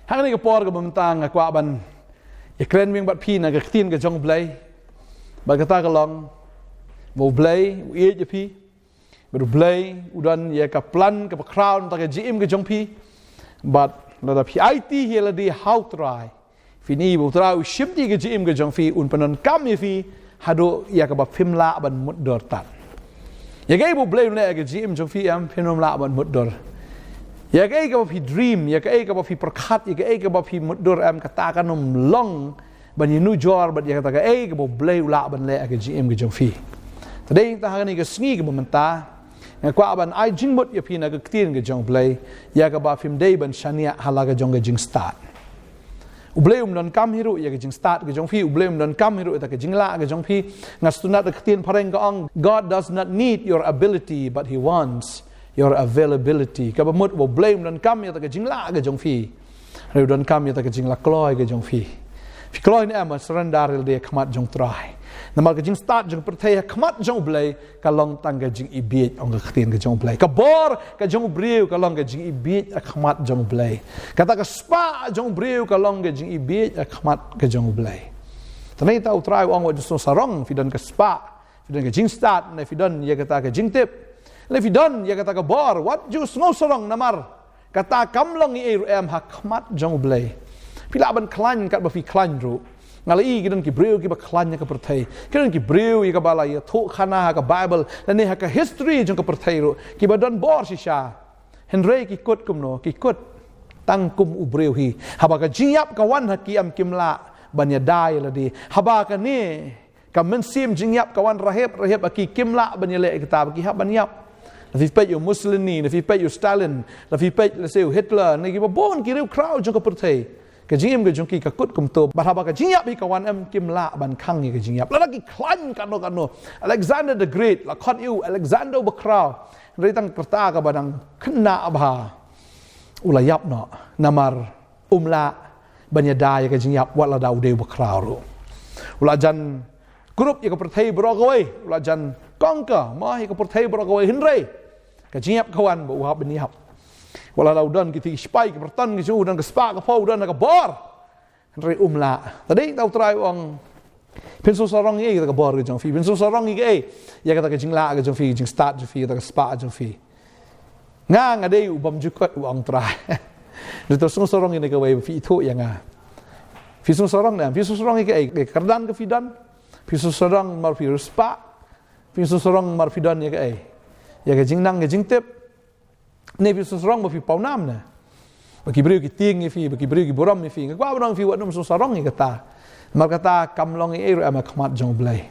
hang ni ke por ke bentang kwa ban ya kren wing bat pi na ke tin ke jong blai ba kata ke long bo blai u je pi ba blai udan ya ka plan ke crown ta ke jim ke jong pi but la pi IT hi la di how try fini bo try u shim di ke jim ke jong fi un panon kam ye fi hado ya ka ba phim la ban mut dor tan ya ke bo blai ne ke jim jong fi am phim la ban mut dor ya ke ba phi dream ya ke ba phi prakhat ya ke ba phi mudur am kata kanom long ban nu jor ban ya kata ke ba blai la ban le ke gm ke jong fi today ta ha ni ke sngi ke momenta kwa ban ai jing mut ya phi na ke tin ke jong blai ya ke ba phim dei ban shania hala ke jong ke jing start u blai non kam hiru ya ke jing start ke jong fi u blai non kam hiru ta ke jing la ke jong fi ngastunat ke tin pareng ka ong God does not need your ability but he wants your availability. Kaba mut bo blame dan kam ya ta ke jingla ke jong fi. Ru dan kam ya ta ke jingla kloi ke jong fi. Fi kloi ni am surrender de khamat jong trai. Namal ke jing start jong perthai khamat jong blai ka long tang ke jing ibit ong ke tin ke jong blai. Ka bor ka jong briu ka long ke jing ibit khamat jong blai. Kata ka spa jong briu ka long ke jing ibit khamat ke jong blai. Tanai ta utrai ong wa so sarong fi dan ke spa, fi dan ke jing start na fi dan ya kata ke jing tip. Lefidon ya kata ke bor what jus ngosorong namar kata kamlong i em hakmat jong blai pila ban klan kat ba fi klan ru ngalai gidan ki breu ki ba klan ka perthai kidan ki breu ya ka bala ya thu khana ka bible dan ni ha ka history jong ka perthai ru ki ba don bor shisha henry ki kut kumno ki kut tang kum u breu hi haba ka jiap ka wan ha ki am kimla ban ya dai la di haba ka ni ka men sim jiap ka wan rahib aki kimla ban ya le kitab ki ha ban yap la fi pet yo Mussolini la fi pet yo Stalin la fi pet la seu Hitler ni ki bon ki reu crowd jong ka perthai ka jim ke jong ki ka kut kum to ba ha ba ka jiap bi ka wan am kim la ban khang ni ka jiap la ki klan kan no Alexander the Great la khot you Alexander ba kraw ri tang kerta ka badang khna ba ula yap no namar umla banya da ya ka jiap wat la dau de ba kraw ro ula jan grup ya ka perthai bro ka wei ula jan conquer ma hi ka perthai bro ka wei hinrei ka jiap kawan ba uhab ni hap wala laudan ki spy ki pertan ki dan ka spa ka pau dan ka bor hinrei umla tadi tau try ong pinso sarong ye ka bor ka jong fi pinso sarong ye ya ka jingla ka jong fi jing start jong fi ka spa jong fi nga dei ubam jukot ong try dito sarong ni ka wei fi thu ya nga fi sarong na fi sarong ye ka kardan ka fi dan fi sarong mar fi spa fi sarong mar fi dan ya ka jing nang ka jing tip ne fi sarong ba fi pau nam na bagi breu ki ting fi bagi breu ki boram fi kwa ba fi wat nom sarong ni kata mar kata kamlong e ru ama khmat jong blai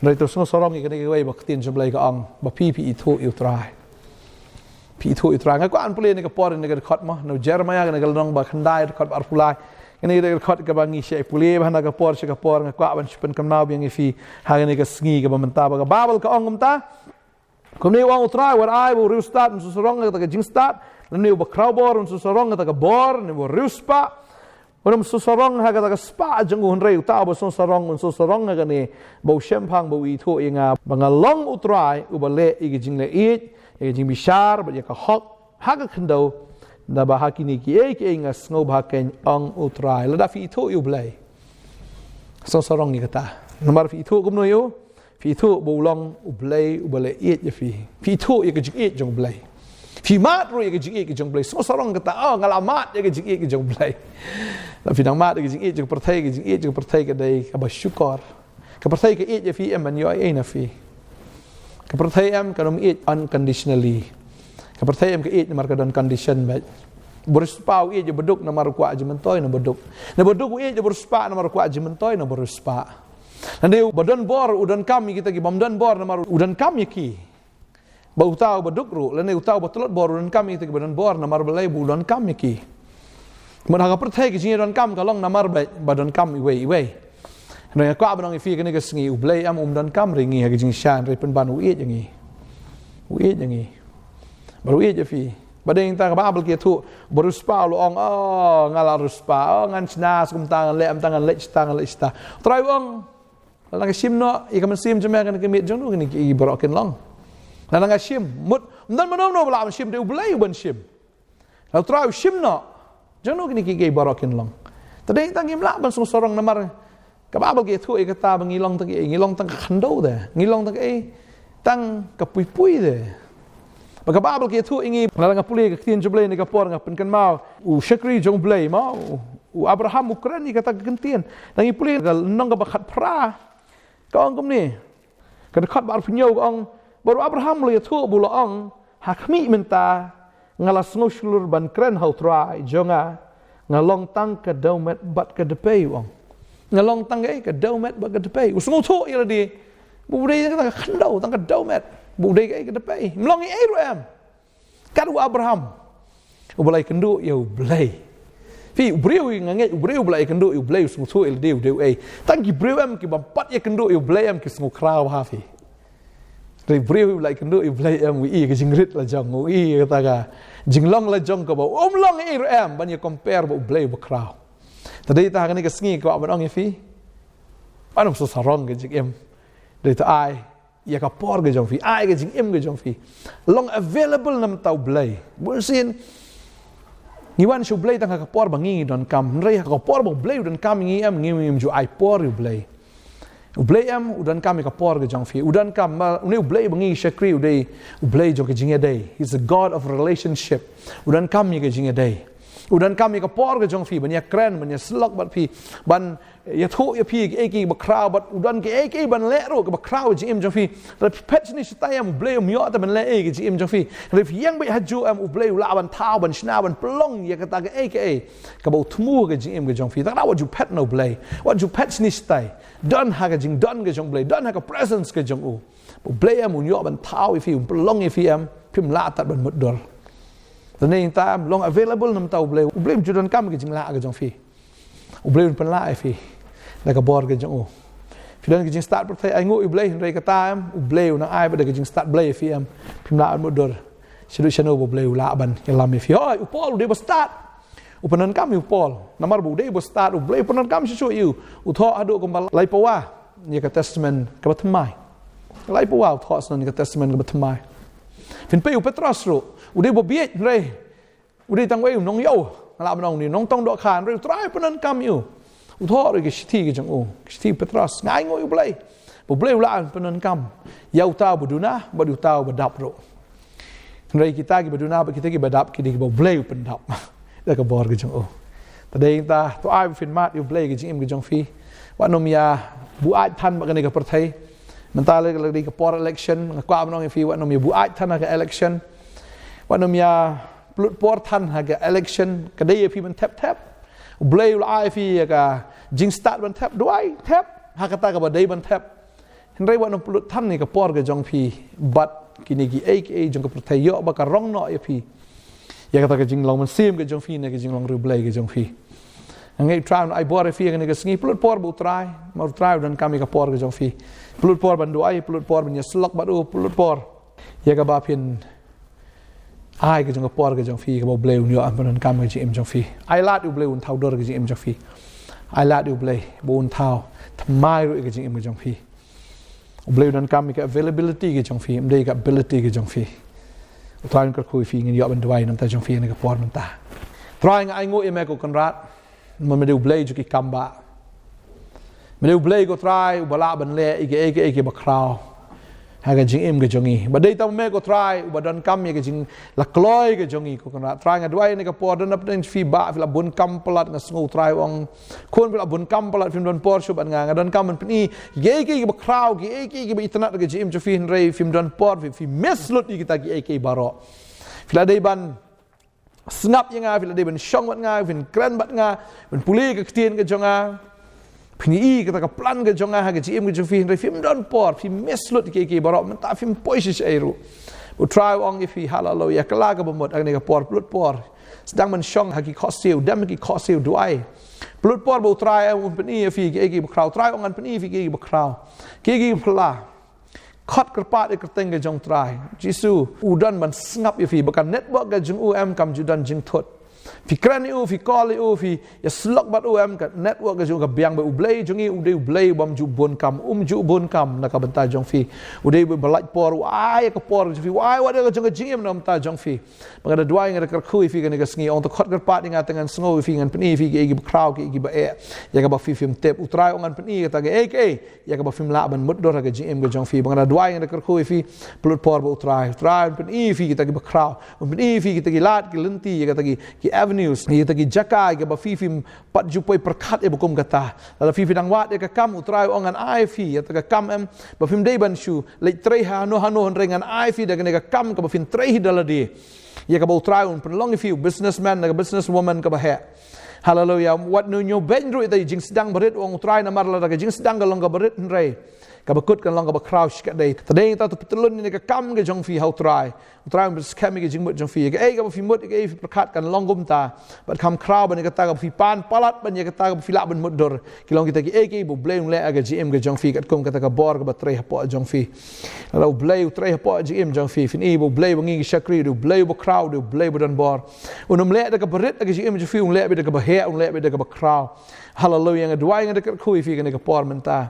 rei to sarong ni ka ni wei ba tin jong blai ka ong ba pi thu u trai pi thu u trai nga kwa an pule ni ka por ni ka khot ma no Jeremiah ka ni ka long ba khandai khot ar pulai ini dia khot ka bangi syai pule ba na ka por nga kwa ban spen kam naw bi fi ha ni ka sngi ka ba menta ba ka babel ka ong mta kom ni wang utrai war ai bo riu start so sorong ka jing start ni ba crowbor so sorong ka bor ni bo riu spa Orang susorong ha kata spa jeng hunrei uta bo susorong ha ni bo shempang bo itu inga bangalong utrai ubale igi jing le it igi jing bishar ba ka hok ha ka khndo na ba hakini ki inga sngo ba ken ong utrai la da fi itu ublai susorong ni kata nomor fi itu kumno yo fi itu bo long ublai ubale it ya fi itu igi jing it jong blai fi mat ro igi jing it jong blai susorong kata oh ngalamat igi jing it jong blai la fi nang mat ke jing it ke perthai ke jing it ke perthai ke dai ka ba syukur ke perthai ke it je fi em ban yo ai na fi ke perthai em ka nom it unconditionally ke perthai em ke it mar ka don condition ba beruspau it je beduk na mar kwa je mentoi na beduk it je beruspa na mar kwa je mentoi na beruspa nanti badan bor udan kami kita ki bamdan bor na mar udan kami ki ba utau beduk ru lene utau betelot bor udan kami kita ki badan bor na mar belai bulan kami kiมันหากประเทศที่จริงๆดอนกัมก็ลองนำมาบดอนกัมอีเว่เราอยากกว่าบดอนอีฟีกันนี่ก็สิ่งอุบเลยดอนกัมเรื่องนี้ก็จริงๆชาญเรื่องเป็นบานอุอีอย่างนี้บารุอีจะฟีประเด็นต่างกับบ้าบลเกียรตุบรุสปาลองงาลารุสปางานชนะสกุมตังเละตังเละสตาตรายวังแล้วก็ชิมเนาะอีกมันชิมจะแม่กันก็มีจังนู้นกันอีบรอกันลองแล้วก็ชิมมุดนั่นมันโน้มเวลามันชิมเดี๋ยวอุบเลยอุบันชิมเราตรายชิมเนาะ jong nu kini ki barokin long tadi tang im la ban sung sorong namar ka ba ke thu e ka ta ngilong tang khando de ngilong tang e tang ka pui de ba ka ba ke thu ingi la nga puli ka tin juble ni ka por nga pen kan mau u shakri jong blay mau u Abraham Ukraini ka ta gentien tang i puli ka nong ka ba khat pra ka ong kum ni ka khat ba phnyo ka ong baru Abraham le thu bu la ong hakmi menta ngalas ngoslur ban kren hau trai jonga ngalong tang ka daumet bat ka depei ong ngalong tang e ka daumet bat ka depei usung thu ira di bu dei ka khando tang ka daumet bu dei ka depei mlong e Abraham kadu Abraham u balai kendu yo blai fi ubreu ngange ubreu balai kendu yo blai usung thu il deu e tang ki breu am ki bampat ye kendu yo blai am ki sung kraw ha fi Dari beriu like kendu iblay am wi ke jingrit la jong wi kata ka jinglong la jong ka ba long e am ban ye compare ba blay ba kraw tadi ta kan ke sngi ko ban ong fi anum so sarong ke jing em dei ta ai ya ka por ke jong fi ai ke jing em ke jong fi long available nam tau blay bun sin ni wan shu blay ta ka por ba ngi don kam rei ka por ba blay don kam ngi am ngi ju ai por yu blay Ublay am udan kami ka por ke jong fi udan kam uni ublay bangi shakri udai ublay jong ke jinge day he's the god of relationship udan kami ke jinge day udan kami ka por ke jong fi banya kren banya slok bat fi ban ya thu ya pi ke ki ba kraw bat udan ke ban le ro ke ba kraw jim jong fi repet ni shtai am ublay am yo ta ban le ke jim jong fi ref yang ba haju am ublay la ban taw ban shna ban plong ya ka ta ke ka ba thmu ke jim ke jong fi ta wa ju pet no blay wa ju pet ni shtai don ha ka jing don ke jong blay don ha ka presence ke jong u blay am un yo ban taw fi plong fi am pim la tat ban mut dor tani ta long available nam tau blay ju don kam ke jing la ke jong fi blay un pan la fi la ka bor ke jong u fi don ke jing start per thai ai ngu blay rei ka ta am blay na ai ba ke jing start blay fi am pim la mut dor shidu chano blay la ban ke lam fi oi u pol de ba start upanan kam yu pol namar bu dei bo start u blay upanan kam shu yu u tho adu ko lai pawa ni ka testament ka batmai lai pawa u tho san ni ka testament ka batmai fin pe u petros ru u dei bo biet rei u dei tang wei u nong yo la ba nong ni nong tong do khan rei trai upanan kam yu u tho rei ke shiti ke jong u shiti petros ngai ngoi u blay bo blay u la upanan kam yau tau bu duna ba du tau ba dap ro rei kita ki ba duna ba kita ki ba dap ki di bo blay u pen dap la ka bor ke jong o tadei ta to ai fin mat yu blay ke jing ke jong fi wa nom ya bu ai than ba ka per thai man ta le di ka por election ka kwa nong fi wa nom ya bu ai than ka election wa nom ya plut por than ha ka election ka dei fi man tap blay ul ai fi ka jing start ban tap do ai tap ha ka ta ka ba dei ban tap hin rei wa nom plut than ni ka por ke jong fi bat kini ki ai jong ka per thai yo ba ka rong no ya fi ya kata ke jing long man sim ke jong fi ne ke jing long ru blay ke jong fi ngai try ai bor fi ke ne ke sngi plut por bu try ma try dan kami ka por ke jong fi plut por ban do ai plut por ban ya slok ba do plut por ya ka ba pin ai ke jong ka por ke jong fi ke ba blay un yo an ban kam ke jing jong fi ai lat u blay un thau dor ke jing jong fi ai lat u blay bu un thau thmai ru ke jing jong fi u blay dan kam ke availability ke jong fi mdei ka ability ke jong fi trying ka khui fi ngin yo ban dwai nam ta jong fi ne ka por man ta trying ai ngo e me ko kan rat man me do blay ju ki kamba me do blay ko try u bala ban le ike ba kraw ha ga jing im ga jongi ba dei ta me ko try u ba dan kam ye ga jing la kloi ga jongi ko kan rat trying a dwai ne ka por dan up den fi ba fi la bun kam palat nga sngu try ong kon la bun kam palat fi don por shu ban nga dan kam man pni ike ba kraw ike ba itna ga jim ju fi rei fi don por fi meslut kita ike baro fi la dei ban snap yang fi la dei ban shong bat nga fi kran bat nga ban puli ka tien ga jonga pni kata ka plan ga jonga ha ga jim ga fi rei fi don por fi meslut ike baro man ta fi poish airu u try ong if he halalo ya kala ga bomot ang ne por plut por sedang man shong ha ki khosil dam ki khosil duai plut por bo try un pni if he ki kraw try ong an pni if ki kraw ki pla khot kerpat ke teng ga jong try jisu udan man snap if he bakan network ga jung am kam judan jing thot Fi kran u fi call u fi ya slok bat em ka network ka jong ka biang ba ublei jongi ublei bam ju bon kam ju bon kam na ka banta jong fi udei balai por ai ka por fi ai wa ka jong ka jing nam ta jong fi bang da dwai nga ka khu fi ka ni ka sngi on to khot ka pat nga tangan sngo fi ngan pni fi ki crowd ki ba e ya ka ba fi film tep utrai ngan pni ka ta ke ya ka ba film la ban mut do ka jing ka jong fi bang da dwai nga ka khu fi plut por ba utrai pni fi ki ta ki ba crowd pni fi ki ta ki lat ki lenti ka ta ki avenue ni tagi jakai ke ba fifim pat jupoi perkat e bukum kata la fifi dang wat ke kam utrai ongan ai fi ya ta kam em ba fim dei ban shu le trei hano rengan ai fi daga ne kam ka ba fin trei dala di ya ka ba utrai un penlong fi businessman na business woman ka ba he hallelujah wat no nyo ben ru dai jing sedang berit ong utrai na mar la daga jing sedang ga long ga berit rei ka ba kut kan long ka ba crouch ka dei tadeng ta tu petelun ni ka kam ke jong fi hau trai un bis kami ke jing mut jong fi ke ka ba fi mut ke fi perkat kan long gum ta bat kam crowd ban ka ta ka fi pan palat ban ka ta ka fi la ban mut dor ki long kita ke bu blei le aga gm ke jong fi kat kom ka ta ka bor ka ba trei hapo jong fi la blei trei hapo gm jong fi fin bu blei wangi shakri du blei bu crowd du blei bu dan bor unum le da ka berit aga gm jong fi un le be da ka ba he un le be da ka ba crowd hallelujah nga duai nga dekat kui fi nga por menta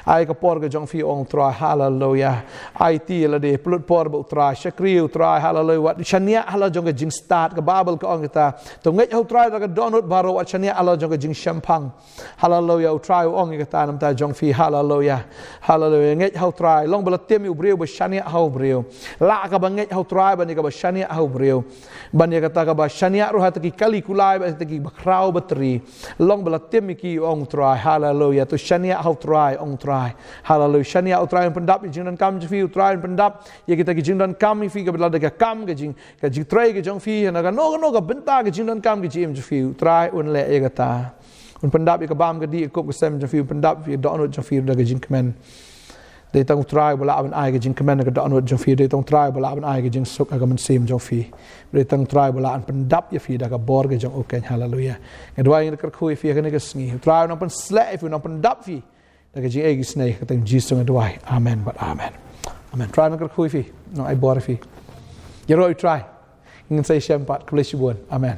ai ka por ga jong fi ong tra hallelujah ai ti la de plut por ba tra shakri tra hallelujah wat chania hala jong ga jing start ka babel ka ong kita to ngai ho tra ka donut baro wat chania hala jong ga jing champang hallelujah tra ong ka ta nam ta jong fi hallelujah ngai ho tra long bala tem u breu ba chania ho breu la ka ba ngai ho tra ba ni ka ba chania ho breu ban ya ka ta ka ba chania ro ha ta ki kali kulai ba ta ki ba krau ba tri long bala tem ki ong try hallelujah to shania how try ong try hallelujah shania au try pendap jing dan kam fi try pendap ye kita ki jing dan kam fi ka bla ka kam ka jing try ka jong fi na ka no ka benta ka jing dan kam ki jim fi try un le ye kata un pendap ka bam ka di ko ka sem jong fi pendap fi don jong fi da ka jing kemen they tong try bala an ai ka jing kemen ka don jong fi they tong try bala an ai ka jing suk ka man sim jong fi they tong try bala an pendap ye fi da ka bor ka jong okay hallelujah ngdwai ka khu fi ka ne ka sngi try no pen slap fi no pendap fi da ka jing ai snai ka tong jisu ngdwai amen but amen try no ka khu fi no ai bor fi ye roi try ngin sai shem pat klesi bon amen